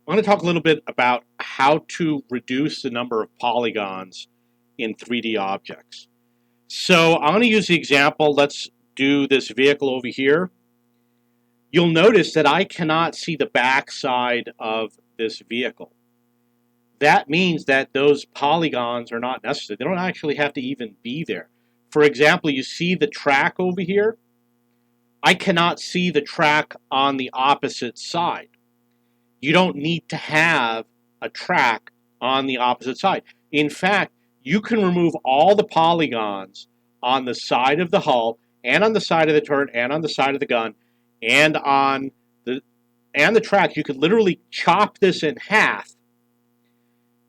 I'm going to talk a little bit about how to reduce the number of polygons in 3D objects. So I'm going to use the example, let's do this vehicle over here. You'll notice that I cannot see the back side of this vehicle. That means that those polygons are not necessary. They don't actually have to even be there. For example, you see the track over here? I cannot see the track on the opposite side. You don't need to have a track on the opposite side. In fact, you can remove all the polygons on the side of the hull and on the side of the turret and on the side of the gun and on the track. You could literally chop this in half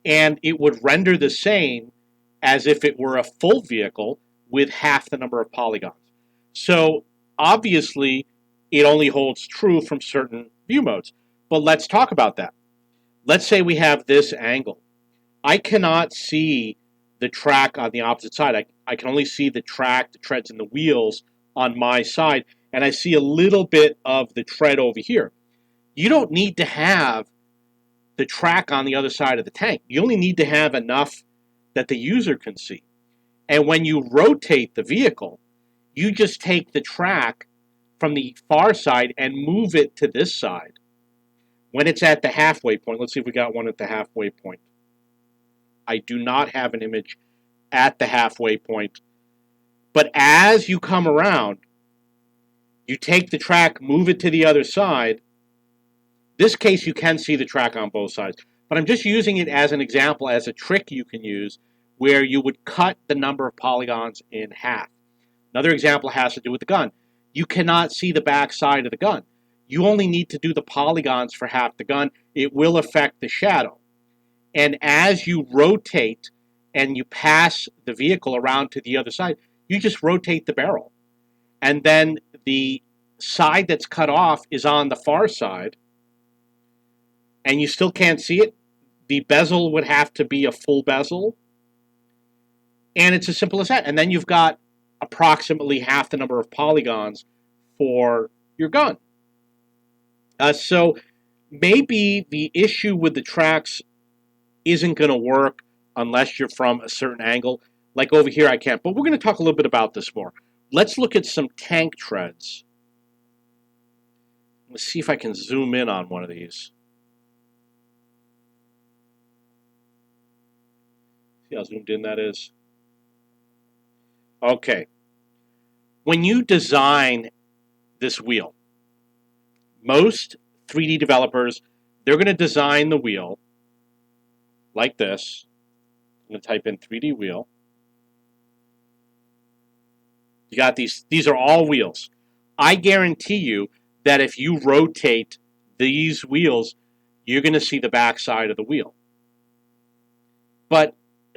and it would render the same as if it were a full vehicle with half the number of polygons. So obviously it only holds true from certain view modes. But let's talk about that. Let's say we have this angle. I cannot see the track on the opposite side. I can only see the track, the treads, and the wheels on my side, and I see a little bit of the tread over here. You don't need to have the track on the other side of the tank. You only need to have enough that the user can see. And when you rotate the vehicle, you just take the track from the far side and move it to this side. When it's at the halfway point, let's see if we got one at the halfway point. I do not have an image at the halfway point. But as you come around, you take the track, move it to the other side. This case, you can see the track on both sides. But I'm just using it as an example, as a trick you can use, where you would cut the number of polygons in half. Another example has to do with the gun. You cannot see the back side of the gun. You only need to do the polygons for half the gun. It will affect the shadow. And as you rotate and you pass the vehicle around to the other side, you just rotate the barrel. And then the side that's cut off is on the far side, and you still can't see it. The bezel would have to be a full bezel. And it's as simple as that. And then you've got approximately half the number of polygons for your gun. So maybe the issue with the tracks isn't going to work unless you're from a certain angle. Like over here, I can't. But we're going to talk a little bit about this more. Let's look at some tank treads. Let's see if I can zoom in on one of these. See how zoomed in that is? Okay. When you design this wheel, most 3D developers, they're going to design the wheel like this. I'm going to type in 3D wheel. You got these are all wheels. I guarantee you that if you rotate these wheels, you're going to see the back side of the wheel. But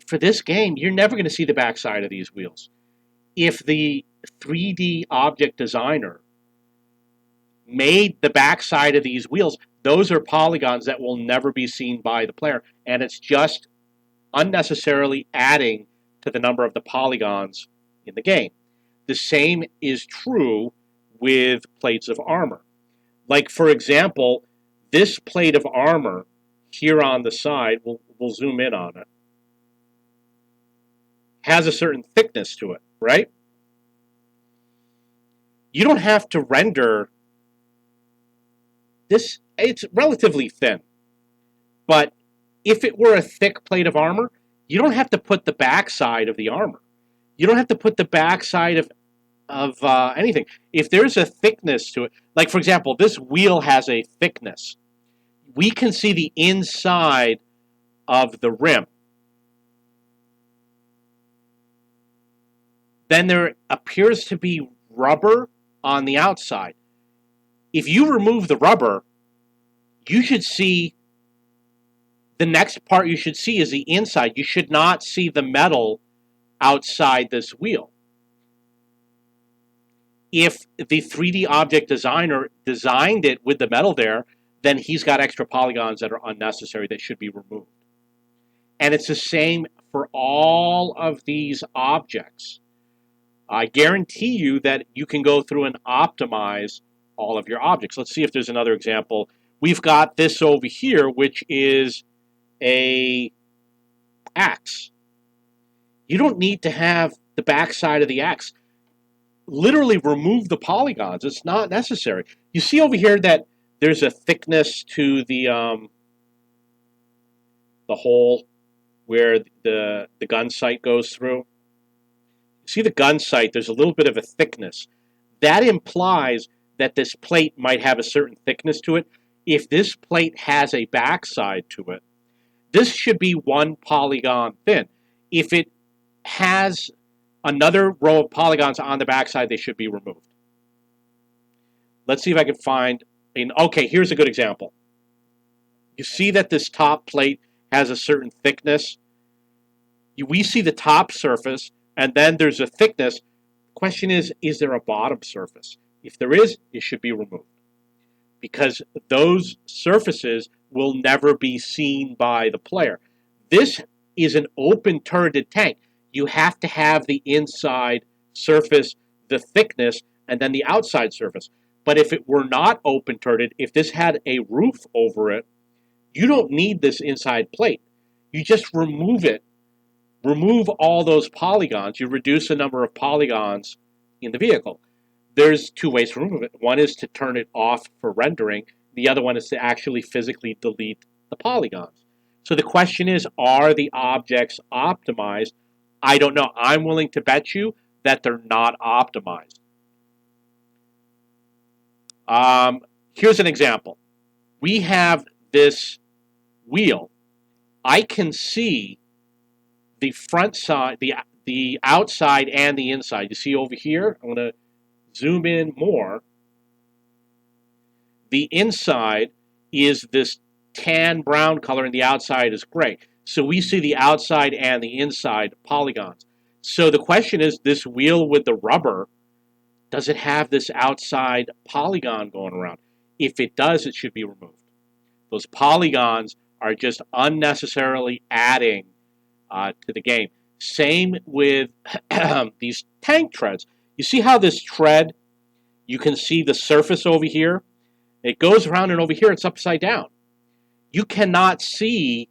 for this game, you're never going to see the back side of these wheels. If the 3D object designer made the backside of these wheels, those are polygons that will never be seen by the player, and it's just unnecessarily adding to the number of the polygons in the game. The same is true with plates of armor. Like, for example, this plate of armor here on the side, we'll zoom in on it, has a certain thickness to it, right? You don't have to render this. It's relatively thin, but if it were a thick plate of armor, you don't have to put the backside of the armor. You don't have to put the backside of anything. If there's a thickness to it, like for example, this wheel has a thickness. We can see the inside of the rim. Then there appears to be rubber on the outside. If you remove the rubber, you should see the next part you should see is the inside. You should not see the metal outside this wheel. If the 3D object designer designed it with the metal there, then he's got extra polygons that are unnecessary that should be removed. And it's the same for all of these objects. I guarantee you that you can go through and optimize all of your objects. Let's see if there's another example we've got this over here, which is a axe. You don't need to have the backside of the axe. Literally remove the polygons. It's not necessary. You see over here that there's a thickness to the hole where the gun sight goes through. See the gun sight, there's a little bit of a thickness. That implies that this plate might have a certain thickness to it. If this plate has a backside to it, this should be 1 polygon thin. If it has another row of polygons on the backside, they should be removed. Let's see if I can find okay, here's a good example. You see that this top plate has a certain thickness. We see the top surface, and then there's a thickness. Question is there a bottom surface? If there is, it should be removed, because those surfaces will never be seen by the player. This is an open turreted tank. You have to have the inside surface, the thickness, and then the outside surface. But if it were not open turreted, if this had a roof over it, you don't need this inside plate. You just remove it. Remove all those polygons. You reduce the number of polygons in the vehicle. There's 2 ways to remove it. One is to turn it off for rendering. The other one is to actually physically delete the polygons. So the question is, are the objects optimized? I don't know. I'm willing to bet you that they're not optimized. Here's an example. We have this wheel. I can see the front side, the outside and the inside. You see over here, I'm going to zoom in more. The inside is this tan brown color and the outside is gray. So we see the outside and the inside polygons. So the question is, this wheel with the rubber, does it have this outside polygon going around? If it does, it should be removed. Those polygons are just unnecessarily adding to the game. Same with these tank treads. You see how this tread, you can see the surface over here? It goes around, and over here it's upside down. You cannot see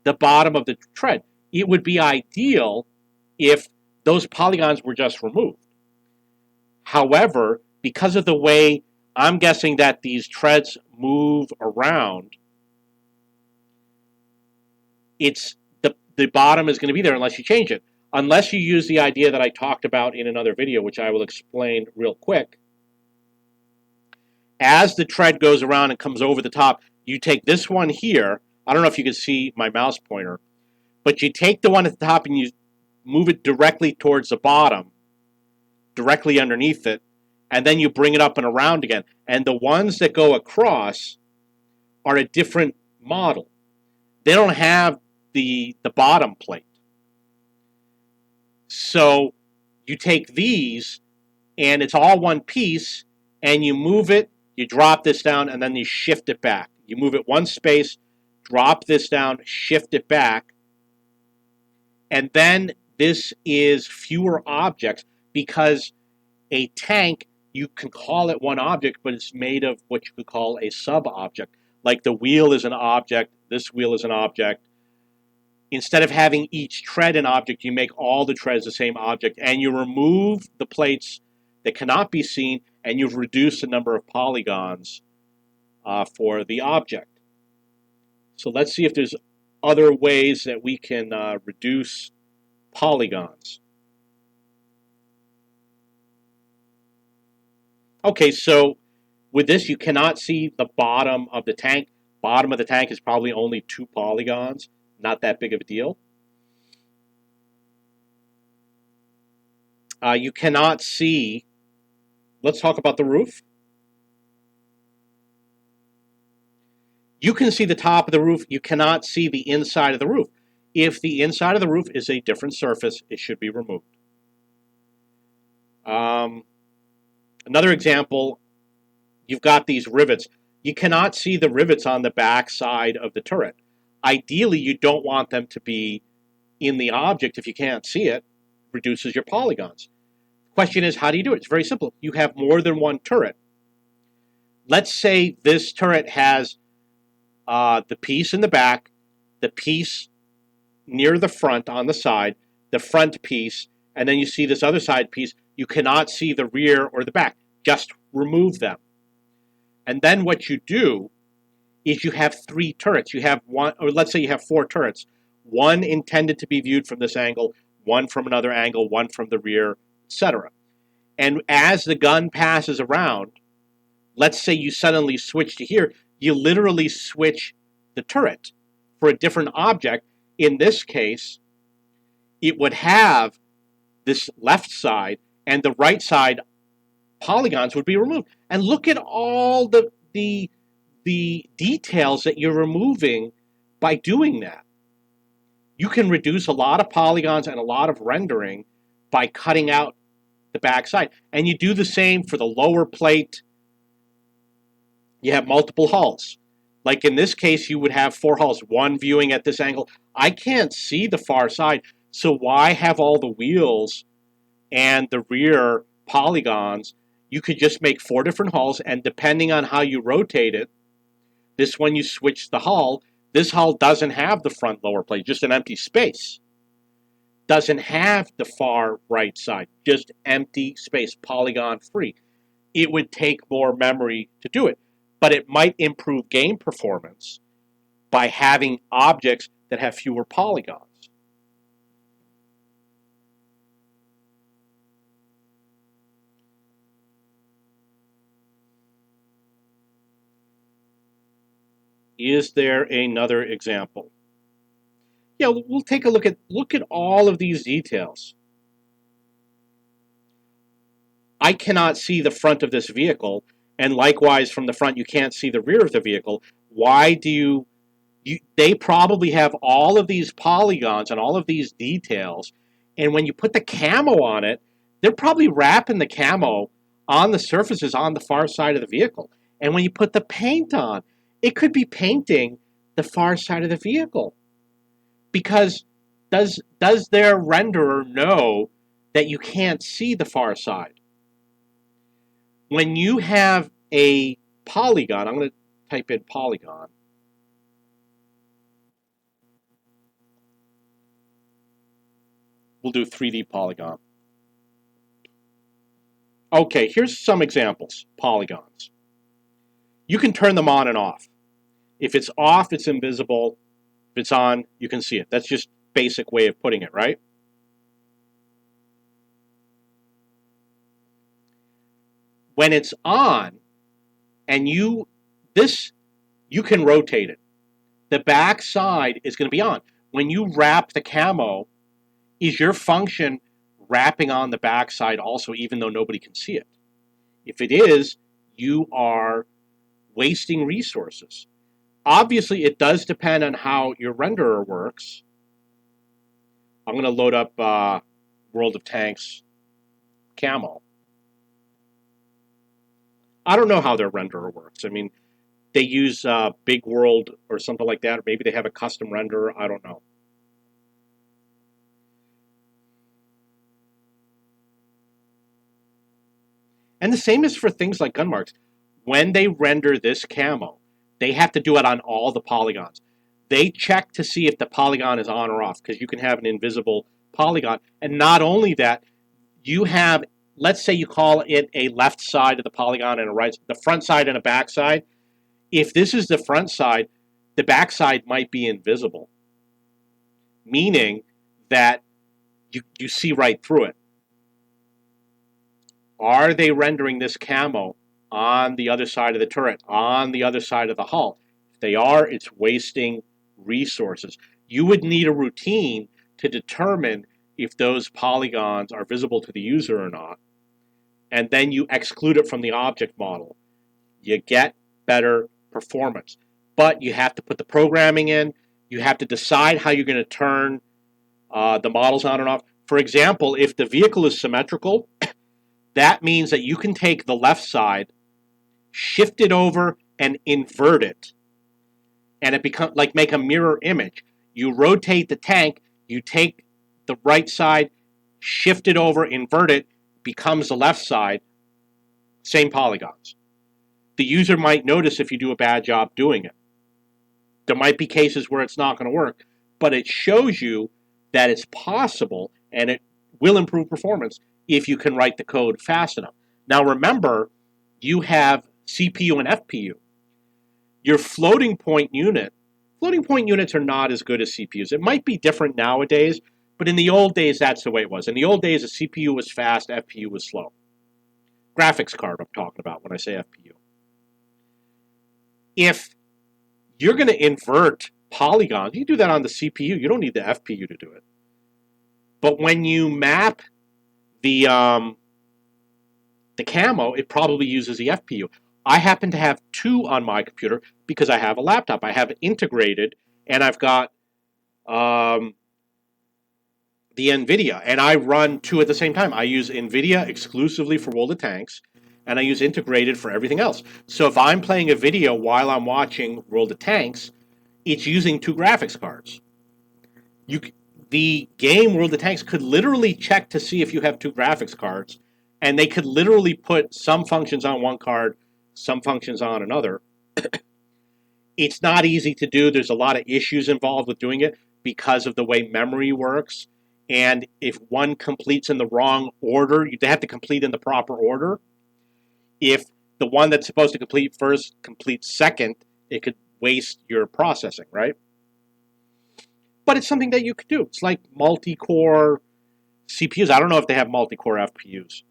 the bottom of the tread. It would be ideal if those polygons were just removed. However, because of the way I'm guessing that these treads move around, the bottom is going to be there unless you change it. Unless you use the idea that I talked about in another video, which I will explain real quick. As the tread goes around and comes over the top, you take this one here. I don't know if you can see my mouse pointer, but you take the one at the top and you move it directly towards the bottom, directly underneath it, and then you bring it up and around again. And the ones that go across are a different model. They don't have the bottom plate. So you take these, and it's all one piece, and you move it, you drop this down, and then you shift it back. You move it one space, drop this down, shift it back, and then this is fewer objects, because a tank, you can call it one object, but it's made of what you could call a sub-object. Like the wheel is an object, this wheel is an object. Instead of having each tread an object, you make all the treads the same object, and you remove the plates that cannot be seen, and you've reduced the number of polygons for the object. So let's see if there's other ways that we can reduce polygons. Okay, so with this, you cannot see the bottom of the tank. Bottom of the tank is probably only 2 polygons. Not that big of a deal. You cannot see, let's talk about the roof. You can see the top of the roof. You cannot see the inside of the roof. If the inside of the roof is a different surface, it should be removed. Another example, you've got these rivets. You cannot see the rivets on the back side of the turret. Ideally, you don't want them to be in the object if you can't see it. Reduces your polygons. The question is, how do you do it? It's very simple. You have more than one turret. Let's say this turret has the piece in the back, the piece near the front on the side, the front piece, and then you see this other side piece. You cannot see the rear or the back. Just remove them. And then what you do is you have 3 turrets. You have one, or let's say you have 4 turrets. One intended to be viewed from this angle, one from another angle, one from the rear, etc. And as the gun passes around, let's say you suddenly switch to here, you literally switch the turret for a different object. In this case, it would have this left side, and the right side polygons would be removed. And look at all the details that you're removing by doing that. You can reduce a lot of polygons and a lot of rendering by cutting out the back side. And you do the same for the lower plate. You have multiple hulls. Like in this case, you would have 4 hulls, one viewing at this angle. I can't see the far side, so why have all the wheels and the rear polygons? You could just make 4 different hulls, and depending on how you rotate it, this one you switch the hull. This hull doesn't have the front lower plate, just an empty space. Doesn't have the far right side, just empty space, polygon free. It would take more memory to do it, but it might improve game performance by having objects that have fewer polygons. Is there another example? Yeah, we'll take a look at all of these details. I cannot see the front of this vehicle, and likewise from the front you can't see the rear of the vehicle. Why do you they probably have all of these polygons and all of these details, and when you put the camo on it, they're probably wrapping the camo on the surfaces on the far side of the vehicle. And when you put the paint on, it could be painting the far side of the vehicle. Because does their renderer know that you can't see the far side? When you have a polygon, I'm going to type in polygon. We'll do 3D polygon. Okay, here's some examples, polygons. You can turn them on and off. If it's off, it's invisible. If it's on, you can see it. That's just basic way of putting it, right? When it's on, and you can rotate it. The back side is going to be on. When you wrap the camo, is your function wrapping on the back side also, even though nobody can see it? If it is, you are wasting resources. Obviously, it does depend on how your renderer works. I'm going to load up World of Tanks camo. I don't know how their renderer works. I mean, they use Big World or something like that, or maybe they have a custom renderer. I don't know. And the same is for things like gun marks. When they render this camo, they have to do it on all the polygons. They check to see if the polygon is on or off, because you can have an invisible polygon. And not only that, you have, let's say you call it a left side of the polygon and a right, the front side and a back side. If this is the front side, the back side might be invisible, meaning that you see right through it. Are they rendering this camo on the other side of the turret, on the other side of the hull? If they are, it's wasting resources. You would need a routine to determine if those polygons are visible to the user or not, and then you exclude it from the object model. You get better performance. But you have to put the programming in. You have to decide how you're going to turn the models on and off. For example, if the vehicle is symmetrical, that means that you can take the left side, shift it over, and invert it. And it becomes like make a mirror image. You rotate the tank, you take the right side, shift it over, invert it, becomes the left side, same polygons. The user might notice if you do a bad job doing it. There might be cases where it's not going to work, but it shows you that it's possible, and it will improve performance if you can write the code fast enough. Now remember, you have CPU and FPU. Your floating point units are not as good as CPUs. It might be different nowadays, but in the old days, that's the way it was. In the old days, a CPU was fast, FPU was slow. Graphics card I'm talking about when I say FPU. If you're going to invert polygons, you do that on the CPU. You don't need the FPU to do it. But when you map the camo, it probably uses the FPU. I happen to have two on my computer because I have a laptop. I have it integrated, and I've got the NVIDIA, and I run two at the same time. I use NVIDIA exclusively for World of Tanks, and I use integrated for everything else. So if I'm playing a video while I'm watching World of Tanks, it's using two graphics cards. The game World of Tanks could literally check to see if you have two graphics cards, and they could literally put some functions on one card, some functions on another. It's not easy to do. There's a lot of issues involved with doing it because of the way memory works. And if one completes in the wrong order, they have to complete in the proper order. If the one that's supposed to complete first completes second, it could waste your processing, right? But it's something that you could do. It's like multi-core CPUs. I don't know if they have multi-core FPUs.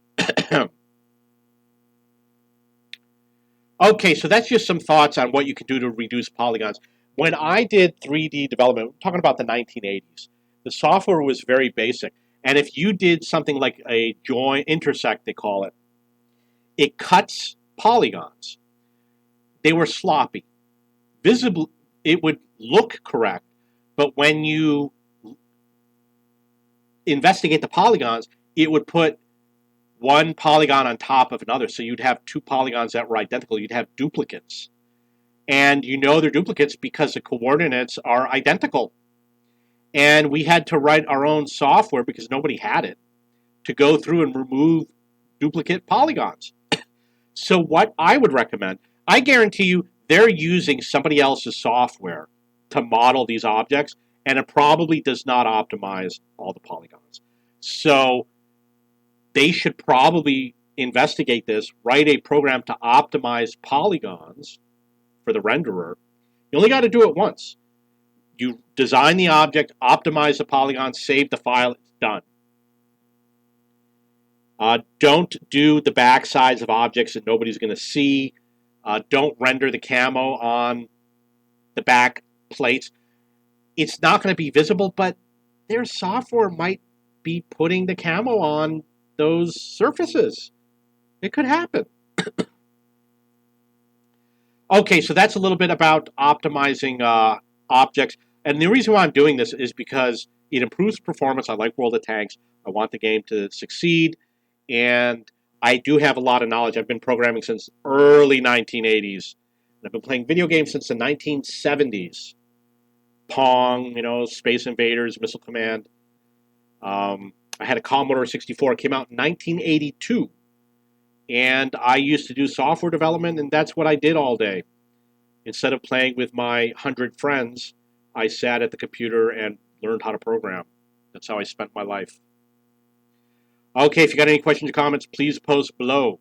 Okay, so that's just some thoughts on what you can do to reduce polygons. When I did 3D development, we're talking about the 1980s, the software was very basic. And if you did something like a join, intersect, they call it, it cuts polygons. They were sloppy. Visible, it would look correct, but when you investigate the polygons, it would put one polygon on top of another. So you'd have two polygons that were identical. You'd have duplicates. And you know they're duplicates because the coordinates are identical. And we had to write our own software because nobody had it to go through and remove duplicate polygons. So what I would recommend, I guarantee you they're using somebody else's software to model these objects, and it probably does not optimize all the polygons. So they should probably investigate this, write a program to optimize polygons for the renderer. You only got to do it once. You design the object, optimize the polygons, save the file, it's done. Don't do the back sides of objects that nobody's going to see. Don't render the camo on the back plates. It's not going to be visible, but their software might be putting the camo on those surfaces. It could happen. Okay, so that's a little bit about optimizing objects. And the reason why I'm doing this is because it improves performance. I like World of Tanks. I want the game to succeed. And I do have a lot of knowledge. I've been programming since early 1980s. And I've been playing video games since the 1970s. Pong, Space Invaders, Missile Command. I had a Commodore 64. It came out in 1982. And I used to do software development, and that's what I did all day. Instead of playing with my 100 friends, I sat at the computer and learned how to program. That's how I spent my life. Okay, if you got any questions or comments, please post below.